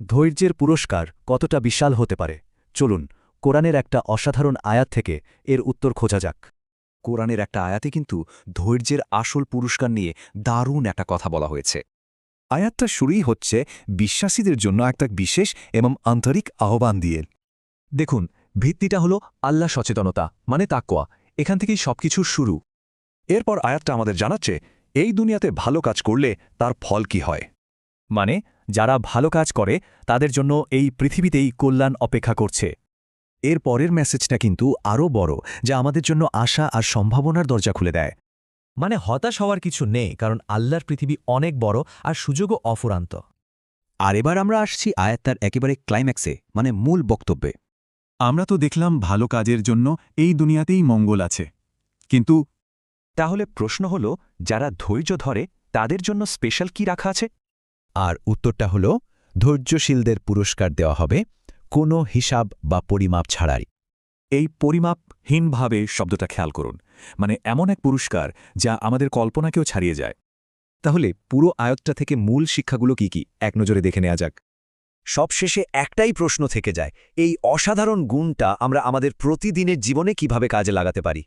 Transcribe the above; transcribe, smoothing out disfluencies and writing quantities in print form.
ধৈর্যের পুরস্কার কতটা বিশাল হতে পারে চলুন কোরআনের একটা অসাধারণ আয়াত থেকে এর উত্তর খোঁজা যাক। কোরআনের একটা আয়াতে কিন্তু ধৈর্যের আসল পুরস্কার নিয়ে দারুণ একটা কথা বলা হয়েছে। আয়াতটা শুরুই হচ্ছে বিশ্বাসীদের জন্য একটা বিশেষ এবং আন্তরিক আহ্বান দিয়ে। দেখুন, ভিত্তিটা হলো আল্লাহ সচেতনতা, মানে তাকওয়া। এখান থেকেই সবকিছুর শুরু। এরপর আয়াতটা আমাদের জানাচ্ছে এই দুনিয়াতে ভালো কাজ করলে তার ফল কি হয়। মানে যারা ভালো কাজ করে তাদের জন্য এই পৃথিবীতেই কল্যাণ অপেক্ষা করছে। এর পরের মেসেজটা কিন্তু আরও বড়, যা আমাদের জন্য আশা আর সম্ভাবনার দরজা খুলে দেয়। মানে হতাশ হওয়ার কিছু নেই, কারণ আল্লাহর পৃথিবী অনেক বড় আর সুযোগও অফুরান্ত। আর এবার আমরা আসছি আয়াতটার একেবারে ক্লাইম্যাক্সে, মানে মূল বক্তব্যে। আমরা তো দেখলাম ভালো কাজের জন্য এই দুনিয়াতেই মঙ্গল আছে, কিন্তু তাহলে প্রশ্ন হল, যারা ধৈর্য ধরে তাদের জন্য স্পেশাল কি রাখা আছে? আর উত্তরটা হল, ধৈর্যশীলদের পুরস্কার দেওয়া হবে কোনো হিসাব বা পরিমাপ ছাড়াই। এই পরিমাপহীনভাবে শব্দটা খেয়াল করুন, মানে এমন এক পুরস্কার যা আমাদের কল্পনাকেও ছাড়িয়ে যায়। তাহলে পুরো আয়াতটা থেকে মূল শিক্ষাগুলো কি এক নজরে দেখে নেওয়া যাক। সবশেষে একটাই প্রশ্ন থেকে যায়, এই অসাধারণ গুণটা আমরা আমাদের প্রতিদিনের জীবনে কিভাবে কাজে লাগাতে পারি।